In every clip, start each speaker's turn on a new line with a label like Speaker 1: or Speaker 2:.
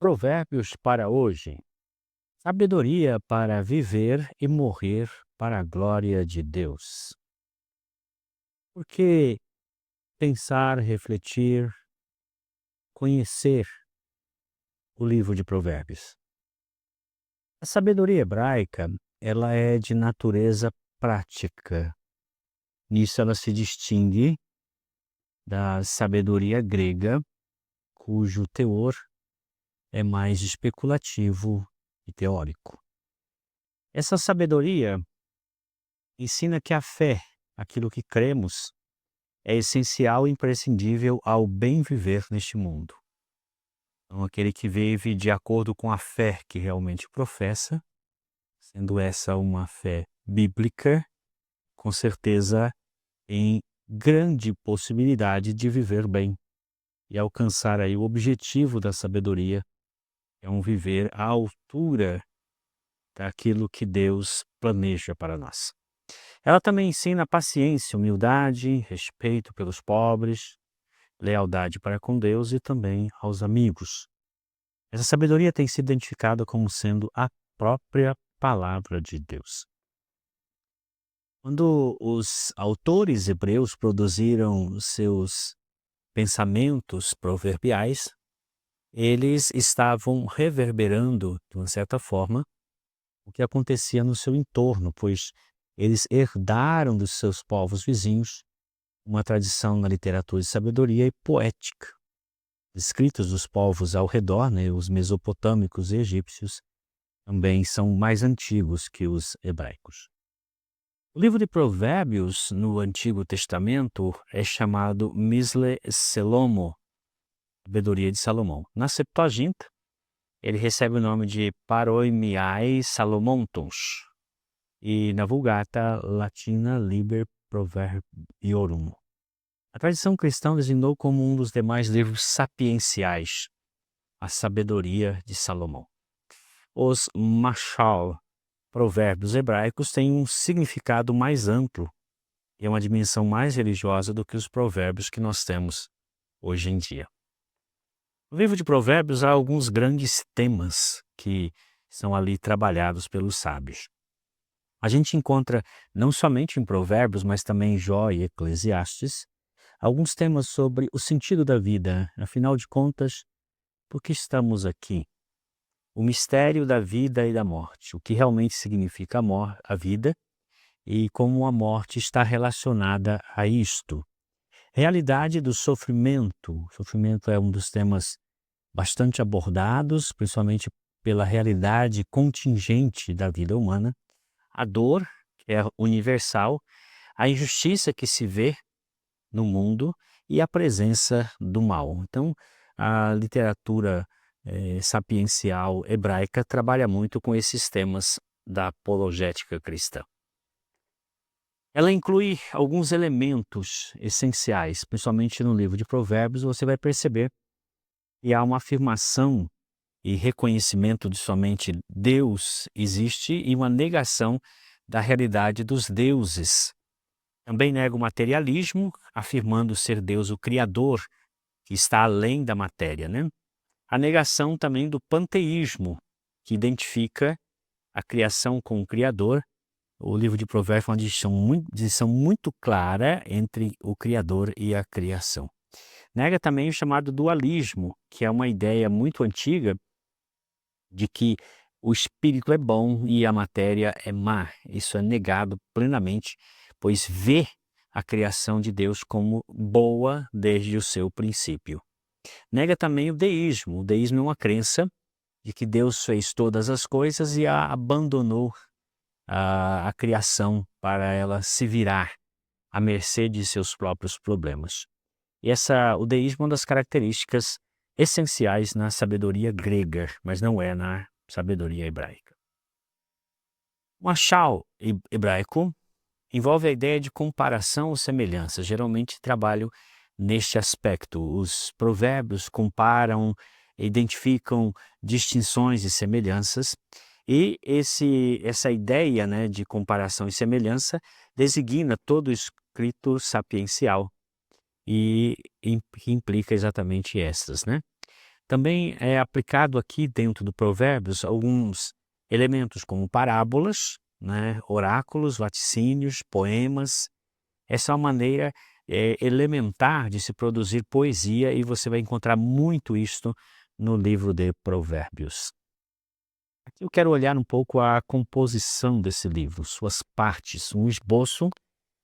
Speaker 1: Provérbios para hoje. Sabedoria para viver e morrer para a glória de Deus. Por que pensar, refletir, conhecer o livro de Provérbios? A sabedoria hebraica, ela é de natureza prática. Nisso ela se distingue da sabedoria grega, cujo teor é mais especulativo e teórico. Essa sabedoria ensina que a fé, aquilo que cremos, é essencial e imprescindível ao bem viver neste mundo. Então, aquele que vive de acordo com a fé que realmente professa, sendo essa uma fé bíblica, com certeza em grande possibilidade de viver bem e alcançar aí o objetivo da sabedoria, é um viver à altura daquilo que Deus planeja para nós. Ela também ensina paciência, humildade, respeito pelos pobres, lealdade para com Deus e também aos amigos. Essa sabedoria tem sido identificada como sendo a própria palavra de Deus. Quando os autores hebreus produziram seus pensamentos proverbiais, eles estavam reverberando, de uma certa forma, o que acontecia no seu entorno, pois eles herdaram dos seus povos vizinhos uma tradição na literatura de sabedoria e poética. Escritos dos povos ao redor, os mesopotâmicos e egípcios, também são mais antigos que os hebraicos. O livro de Provérbios, no Antigo Testamento, é chamado Misle Selomo, sabedoria de Salomão. Na Septuaginta, ele recebe o nome de Paroimiai Salomontons, e na Vulgata Latina Liber Proverbiorum. A tradição cristã designou como um dos demais livros sapienciais a sabedoria de Salomão. Os Mashal, provérbios hebraicos, têm um significado mais amplo e uma dimensão mais religiosa do que os provérbios que nós temos hoje em dia. No livro de Provérbios há alguns grandes temas que são ali trabalhados pelos sábios. A gente encontra, não somente em Provérbios, mas também em Jó e Eclesiastes, alguns temas sobre o sentido da vida. Afinal de contas, por que estamos aqui? O mistério da vida e da morte, o que realmente significa a vida e como a morte está relacionada a isto. Realidade do sofrimento. O sofrimento é um dos temas bastante abordados, principalmente pela realidade contingente da vida humana. A dor, que é universal, a injustiça que se vê no mundo e a presença do mal. Então, a literatura sapiencial hebraica trabalha muito com esses temas da apologética cristã. Ela inclui alguns elementos essenciais, principalmente no livro de Provérbios, você vai perceber que há uma afirmação e reconhecimento de somente Deus existe e uma negação da realidade dos deuses. Também nega o materialismo, afirmando ser Deus o Criador, que está além da matéria, A negação também do panteísmo, que identifica a criação com o Criador. O livro de Provérbios é uma distinção muito clara entre o Criador e a criação. Nega também o chamado dualismo, que é uma ideia muito antiga de que o espírito é bom e a matéria é má. Isso é negado plenamente, pois vê a criação de Deus como boa desde o seu princípio. Nega também o deísmo. O deísmo é uma crença de que Deus fez todas as coisas e abandonou a criação para ela se virar à mercê de seus próprios problemas. E o deísmo é uma das características essenciais na sabedoria grega, mas não é na sabedoria hebraica. O mashal hebraico envolve a ideia de comparação ou semelhança. Geralmente trabalho neste aspecto. Os provérbios comparam, identificam distinções e semelhanças, e essa ideia de comparação e semelhança designa todo o escrito sapiencial e implica exatamente essas. Também é aplicado aqui dentro do Provérbios alguns elementos como parábolas, né, oráculos, vaticínios, poemas. Essa é uma maneira elementar de se produzir poesia e você vai encontrar muito isto no livro de Provérbios. Aqui eu quero olhar um pouco a composição desse livro, suas partes, um esboço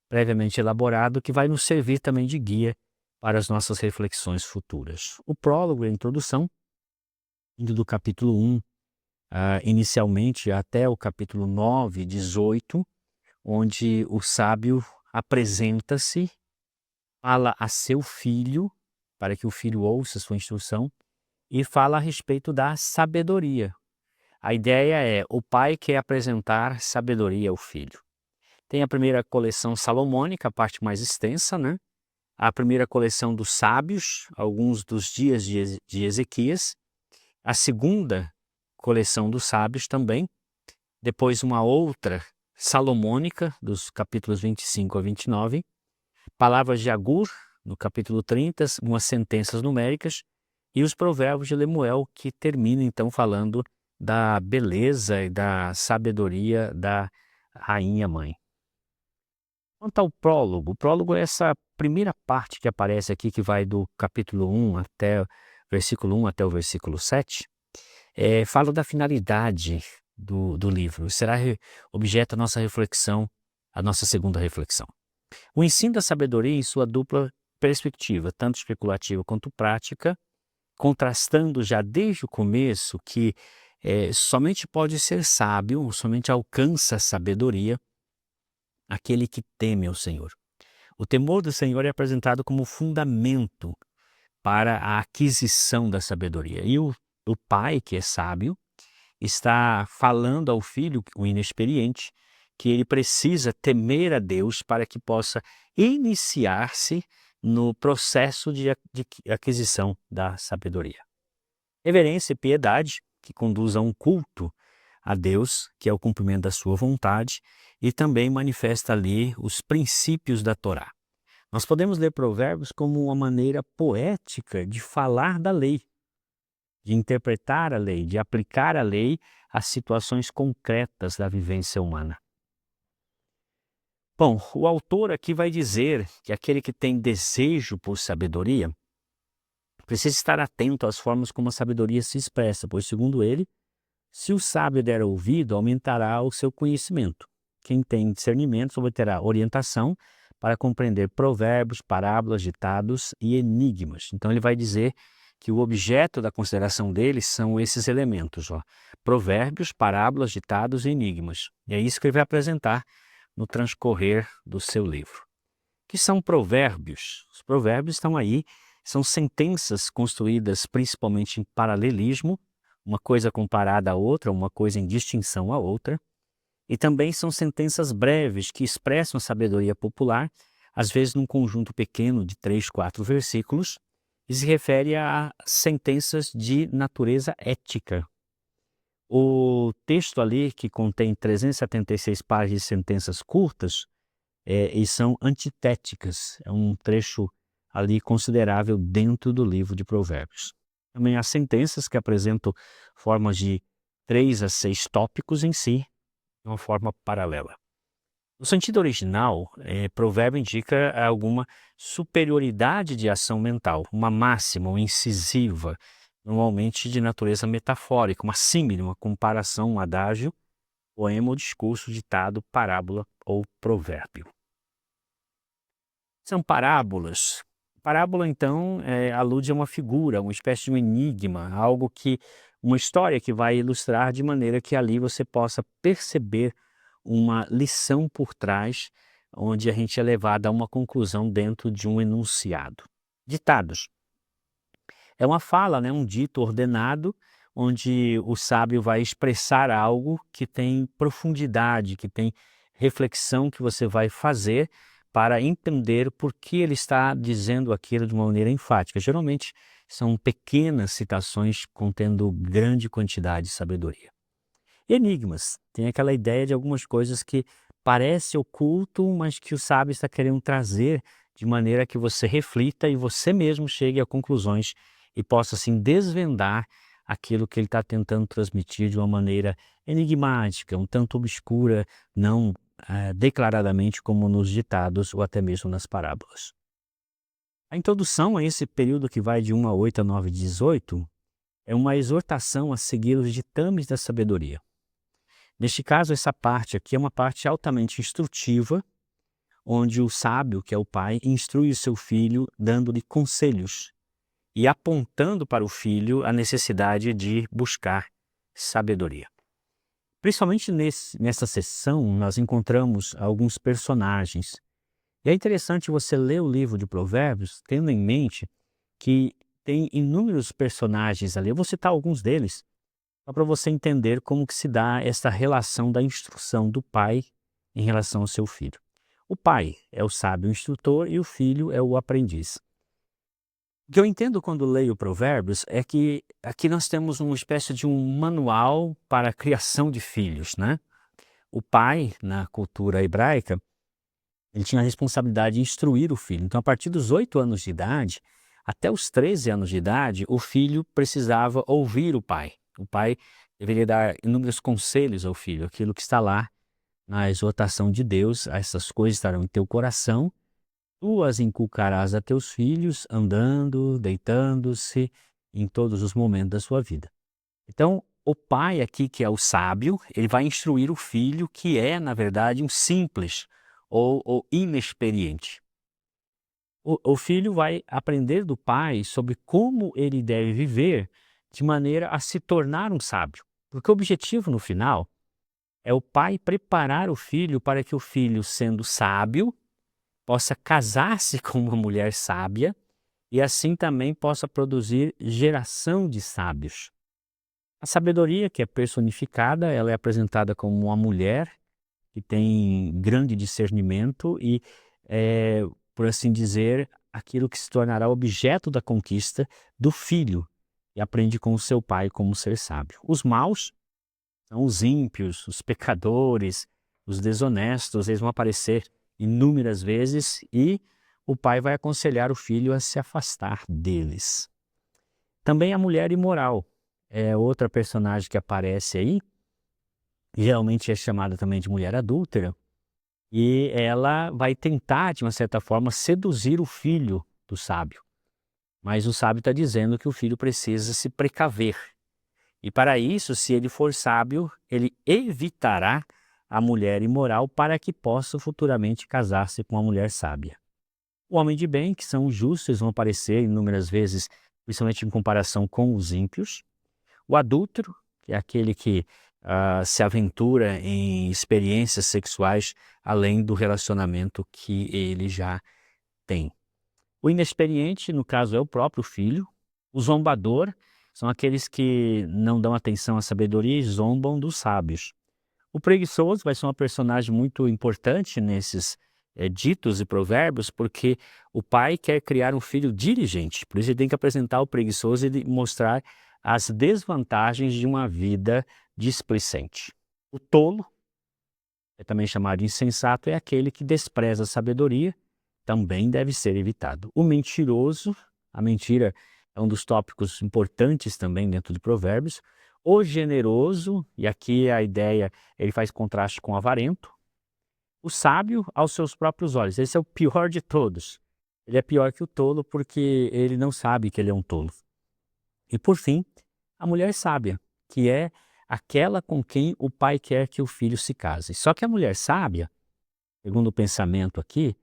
Speaker 1: previamente elaborado que vai nos servir também de guia para as nossas reflexões futuras. O prólogo e a introdução, indo do capítulo 1, inicialmente até o capítulo 9, 18, onde o sábio apresenta-se, fala a seu filho, para que o filho ouça sua instrução, e fala a respeito da sabedoria. A ideia é, o pai quer apresentar sabedoria ao filho. Tem a primeira coleção salomônica, a parte mais extensa, né? A primeira coleção dos sábios, alguns dos dias de Ezequias. A segunda coleção dos sábios também. Depois uma outra salomônica, dos capítulos 25 a 29. Palavras de Agur, no capítulo 30, umas sentenças numéricas. E os provérbios de Lemuel, que termina então falando da beleza e da sabedoria da rainha mãe. Quanto ao prólogo, o prólogo é essa primeira parte que aparece aqui, que vai do capítulo 1 até versículo 1 até o versículo 7, fala da finalidade do livro. Será objeto da nossa reflexão, a nossa segunda reflexão. O ensino da sabedoria em sua dupla perspectiva, tanto especulativa quanto prática, contrastando já desde o começo que somente pode ser sábio, somente alcança a sabedoria aquele que teme ao Senhor. O temor do Senhor é apresentado como fundamento para a aquisição da sabedoria. E o pai, que é sábio, está falando ao filho, o inexperiente, que ele precisa temer a Deus para que possa iniciar-se no processo de aquisição da sabedoria. Reverência e piedade, que conduz a um culto a Deus, que é o cumprimento da sua vontade, e também manifesta ali os princípios da Torá. Nós podemos ler Provérbios como uma maneira poética de falar da lei, de interpretar a lei, de aplicar a lei às situações concretas da vivência humana. Bom, o autor aqui vai dizer que aquele que tem desejo por sabedoria precisa estar atento às formas como a sabedoria se expressa, pois, segundo ele, se o sábio der ouvido, aumentará o seu conhecimento. Quem tem discernimento obterá orientação para compreender provérbios, parábolas, ditados e enigmas. Então ele vai dizer que o objeto da consideração dele são esses elementos, provérbios, parábolas, ditados e enigmas. E é isso que ele vai apresentar no transcorrer do seu livro. Que são provérbios? Os provérbios estão aí, são sentenças construídas principalmente em paralelismo, uma coisa comparada à outra, uma coisa em distinção à outra. E também são sentenças breves que expressam a sabedoria popular, às vezes num conjunto pequeno de 3, 4 versículos, e se refere a sentenças de natureza ética. O texto ali, que contém 376 páginas de sentenças curtas, e são antitéticas. É um trecho ali considerável dentro do livro de Provérbios. Também há sentenças que apresentam formas de 3 a 6 tópicos em si, de uma forma paralela. No sentido original, provérbio indica alguma superioridade de ação mental, uma máxima, uma incisiva, normalmente de natureza metafórica, uma símile, uma comparação, um adágio, poema ou discurso, ditado, parábola ou provérbio. São parábolas. Parábola, então, alude a uma figura, uma espécie de um enigma, uma história que vai ilustrar de maneira que ali você possa perceber uma lição por trás, onde a gente é levado a uma conclusão dentro de um enunciado. Ditados. É uma fala, um dito ordenado, onde o sábio vai expressar algo que tem profundidade, que tem reflexão que você vai fazer para entender por que ele está dizendo aquilo de uma maneira enfática. Geralmente são pequenas citações contendo grande quantidade de sabedoria. Enigmas. Tem aquela ideia de algumas coisas que parece oculto, mas que o sábio está querendo trazer de maneira que você reflita e você mesmo chegue a conclusões e possa assim desvendar aquilo que ele está tentando transmitir de uma maneira enigmática, um tanto obscura, não declaradamente como nos ditados ou até mesmo nas parábolas. A introdução a esse período que vai de 1 a 8 a 9 a 18 é uma exortação a seguir os ditames da sabedoria. Neste caso, essa parte aqui é uma parte altamente instrutiva, onde o sábio, que é o pai, instrui o seu filho, dando-lhe conselhos e apontando para o filho a necessidade de buscar sabedoria. Principalmente nessa sessão, nós encontramos alguns personagens. E é interessante você ler o livro de Provérbios, tendo em mente que tem inúmeros personagens ali. Eu vou citar alguns deles, só para você entender como que se dá essa relação da instrução do pai em relação ao seu filho. O pai é o sábio instrutor e o filho é o aprendiz. O que eu entendo quando leio Provérbios é que aqui nós temos uma espécie de um manual para a criação de filhos, né? O pai, na cultura hebraica, ele tinha a responsabilidade de instruir o filho. Então, a partir dos 8 anos de idade, até os 13 anos de idade, o filho precisava ouvir o pai. O pai deveria dar inúmeros conselhos ao filho, aquilo que está lá na exortação de Deus, essas coisas estarão em teu coração, tu as inculcarás a teus filhos, andando, deitando-se, em todos os momentos da sua vida. Então, o pai aqui, que é o sábio, ele vai instruir o filho, que é, na verdade, um simples ou inexperiente. O filho vai aprender do pai sobre como ele deve viver de maneira a se tornar um sábio. Porque o objetivo, no final, é o pai preparar o filho para que o filho, sendo sábio, possa casar-se com uma mulher sábia e assim também possa produzir geração de sábios. A sabedoria, que é personificada, ela é apresentada como uma mulher que tem grande discernimento e, por assim dizer, aquilo que se tornará objeto da conquista do filho e aprende com o seu pai como ser sábio. Os maus são os ímpios, os pecadores, os desonestos, eles vão aparecer inúmeras vezes e o pai vai aconselhar o filho a se afastar deles. Também a mulher imoral é outra personagem que aparece aí, geralmente é chamada também de mulher adúltera, e ela vai tentar, de uma certa forma, seduzir o filho do sábio. Mas o sábio está dizendo que o filho precisa se precaver. E para isso, se ele for sábio, ele evitará a mulher imoral para que possa futuramente casar-se com uma mulher sábia. O homem de bem, que são os justos, eles vão aparecer inúmeras vezes, principalmente em comparação com os ímpios. O adúltero, que é aquele que se aventura em experiências sexuais além do relacionamento que ele já tem. O inexperiente, no caso, é o próprio filho. O zombador são aqueles que não dão atenção à sabedoria e zombam dos sábios. O preguiçoso vai ser uma personagem muito importante nesses ditos e provérbios, porque o pai quer criar um filho diligente. Por isso ele tem que apresentar o preguiçoso e mostrar as desvantagens de uma vida displicente. O tolo, é também chamado de insensato, é aquele que despreza a sabedoria, também deve ser evitado. O mentiroso, a mentira é um dos tópicos importantes também dentro de Provérbios. O generoso, e aqui a ideia, ele faz contraste com o avarento. O sábio aos seus próprios olhos, esse é o pior de todos. Ele é pior que o tolo porque ele não sabe que ele é um tolo. E por fim, a mulher sábia, que é aquela com quem o pai quer que o filho se case. Só que a mulher sábia, segundo o pensamento aqui,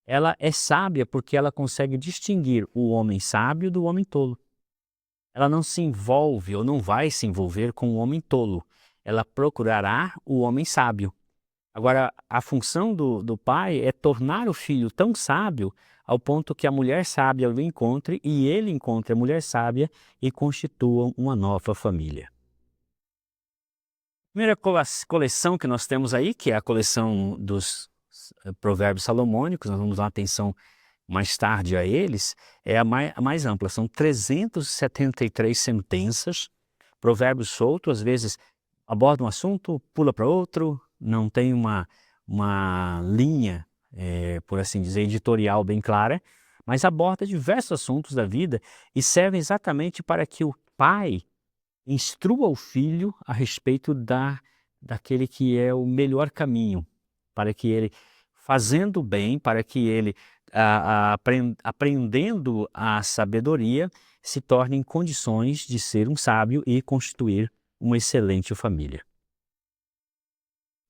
Speaker 1: ela é sábia porque ela consegue distinguir o homem sábio do homem tolo. Ela não se envolve ou não vai se envolver com o homem tolo. Ela procurará o homem sábio. Agora, a função do pai é tornar o filho tão sábio ao ponto que a mulher sábia o encontre e ele encontre a mulher sábia e constituam uma nova família. A primeira coleção que nós temos aí, que é a coleção dos provérbios salomônicos, nós vamos dar atenção mais tarde a eles, é a mais ampla. São 373 sentenças, provérbios soltos, às vezes aborda um assunto, pula para outro, não tem uma linha, por assim dizer, editorial bem clara, mas aborda diversos assuntos da vida e serve exatamente para que o pai instrua o filho a respeito daquele que é o melhor caminho, para que ele, fazendo bem, para que ele, aprendendo a sabedoria, se torne em condições de ser um sábio e constituir uma excelente família.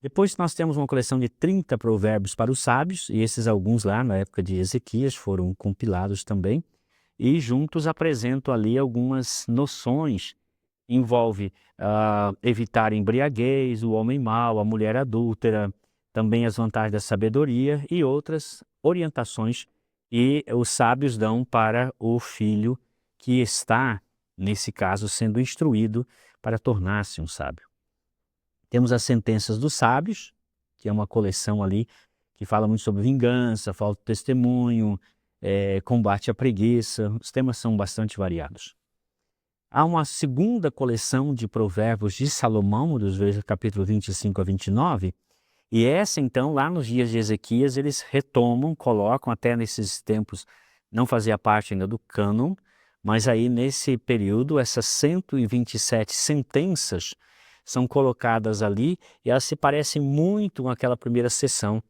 Speaker 1: Depois nós temos uma coleção de 30 provérbios para os sábios, e esses alguns lá na época de Ezequias foram compilados também, e juntos apresentam ali algumas noções. Envolve evitar embriaguez, o homem mau, a mulher adúltera, também as vantagens da sabedoria e outras orientações que os sábios dão para o filho que está, nesse caso, sendo instruído para tornar-se um sábio. Temos as sentenças dos sábios, que é uma coleção ali que fala muito sobre vingança, falta de testemunho, combate à preguiça. Os temas são bastante variados. Há uma segunda coleção de provérbios de Salomão, dos capítulos 25 a 29, e essa então, lá nos dias de Ezequias, eles retomam, colocam, até nesses tempos não fazia parte ainda do cânon, mas aí nesse período essas 127 sentenças são colocadas ali e elas se parecem muito com aquela primeira sessão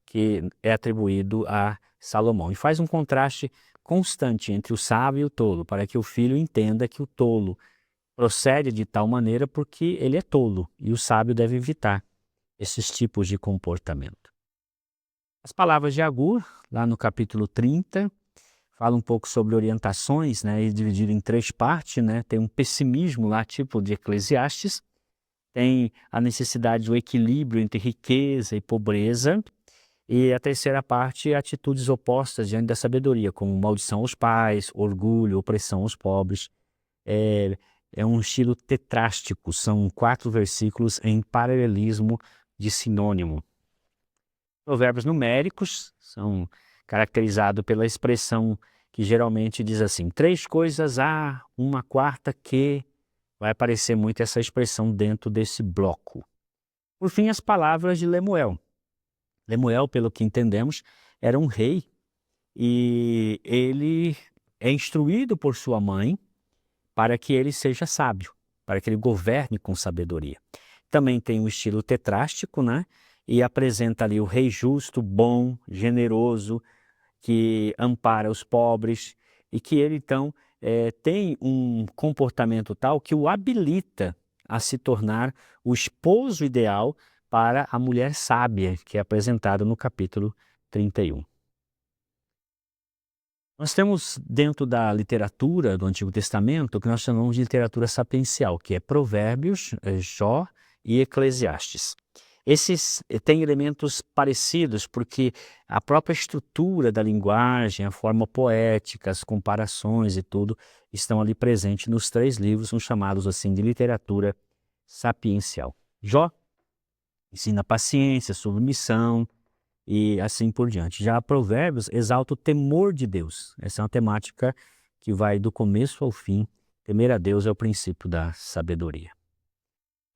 Speaker 1: que é atribuído a Salomão. E faz um contraste constante entre o sábio e o tolo, para que o filho entenda que o tolo procede de tal maneira porque ele é tolo e o sábio deve evitar esses tipos de comportamento. As palavras de Agur, lá no capítulo 30, fala um pouco sobre orientações, né, e dividido em 3 partes, né? Tem um pessimismo lá, tipo de Eclesiastes, tem a necessidade do equilíbrio entre riqueza e pobreza, e a terceira parte, atitudes opostas diante da sabedoria, como maldição aos pais, orgulho, opressão aos pobres. É um estilo tetrástico, são 4 versículos em paralelismo de sinônimo. Provérbios numéricos são caracterizados pela expressão que geralmente diz assim: 3 coisas há, uma quarta que... Vai aparecer muito essa expressão dentro desse bloco. Por fim, as palavras de Lemuel. Lemuel, pelo que entendemos, era um rei e ele é instruído por sua mãe para que ele seja sábio, para que ele governe com sabedoria. Também tem um estilo tetrástico, né? E apresenta ali o rei justo, bom, generoso, que ampara os pobres e que ele então tem um comportamento tal que o habilita a se tornar o esposo ideal para a mulher sábia, que é apresentado no capítulo 31. Nós temos dentro da literatura do Antigo Testamento o que nós chamamos de literatura sapiencial, que é Provérbios, Jó e Eclesiastes. Esses têm elementos parecidos porque a própria estrutura da linguagem, a forma poética, as comparações e tudo estão ali presentes nos 3 livros, são chamados assim de literatura sapiencial. Jó ensina paciência, submissão e assim por diante. Já Provérbios exalta o temor de Deus. Essa é uma temática que vai do começo ao fim. Temer a Deus é o princípio da sabedoria.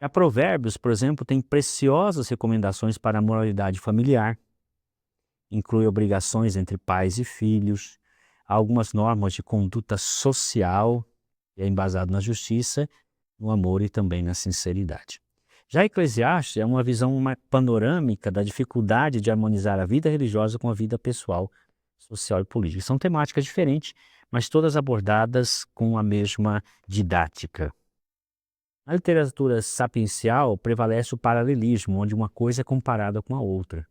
Speaker 1: A Provérbios, por exemplo, tem preciosas recomendações para a moralidade familiar, inclui obrigações entre pais e filhos, algumas normas de conduta social, que é embasado na justiça, no amor e também na sinceridade. Já Eclesiastes é uma visão panorâmica da dificuldade de harmonizar a vida religiosa com a vida pessoal, social e política. São temáticas diferentes, mas todas abordadas com a mesma didática. Na literatura sapiencial prevalece o paralelismo, onde uma coisa é comparada com a outra,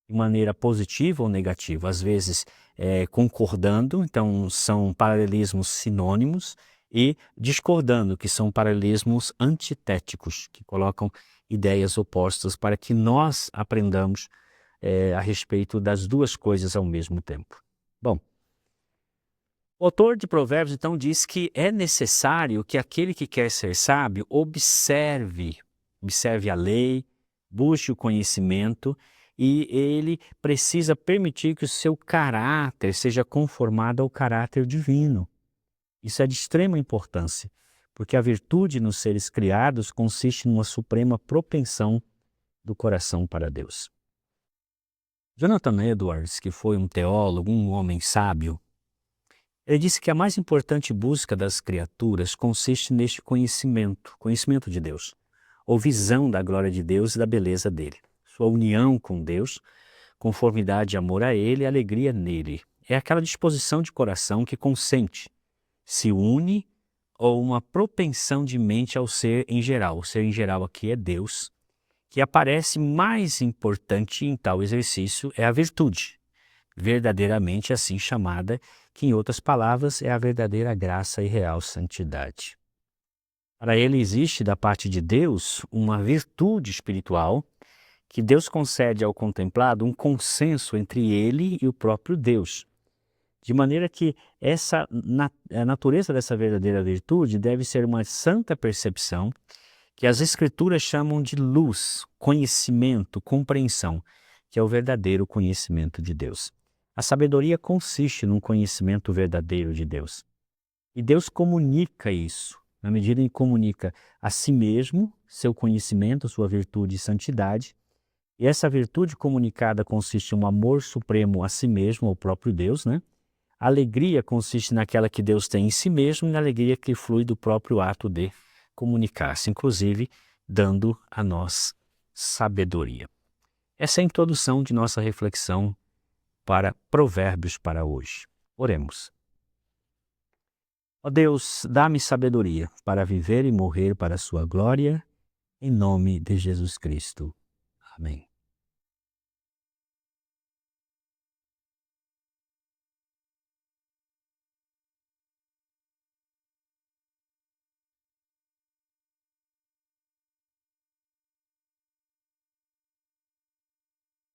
Speaker 1: de maneira positiva ou negativa, às vezes concordando, então são paralelismos sinônimos, e discordando, que são paralelismos antitéticos, que colocam ideias opostas para que nós aprendamos a respeito das 2 coisas ao mesmo tempo. Bom, o autor de Provérbios, então, diz que é necessário que aquele que quer ser sábio observe a lei, busque o conhecimento e ele precisa permitir que o seu caráter seja conformado ao caráter divino. Isso é de extrema importância, porque a virtude nos seres criados consiste numa suprema propensão do coração para Deus. Jonathan Edwards, que foi um teólogo, um homem sábio, Ele disse que a mais importante busca das criaturas consiste neste conhecimento de Deus, ou visão da glória de Deus e da beleza dele, sua união com Deus, conformidade e amor a ele e alegria nele. É aquela disposição de coração que consente, se une ou uma propensão de mente ao ser em geral. O ser em geral aqui é Deus, que aparece mais importante em tal exercício é a virtude, verdadeiramente assim chamada, que em outras palavras é a verdadeira graça e real santidade. Para ele existe da parte de Deus uma virtude espiritual que Deus concede ao contemplado um consenso entre ele e o próprio Deus, de maneira que a natureza dessa verdadeira virtude deve ser uma santa percepção que as Escrituras chamam de luz, conhecimento, compreensão, que é o verdadeiro conhecimento de Deus. A sabedoria consiste num conhecimento verdadeiro de Deus. E Deus comunica isso, na medida em que comunica a si mesmo, seu conhecimento, sua virtude e santidade. E essa virtude comunicada consiste em um amor supremo a si mesmo, ao próprio Deus, né? A alegria consiste naquela que Deus tem em si mesmo e na alegria que flui do próprio ato de comunicar-se, inclusive dando a nós sabedoria. Essa é a introdução de nossa reflexão para Provérbios para hoje. Oremos. Ó Deus, dá-me sabedoria para viver e morrer para a sua glória, em nome de Jesus Cristo. Amém.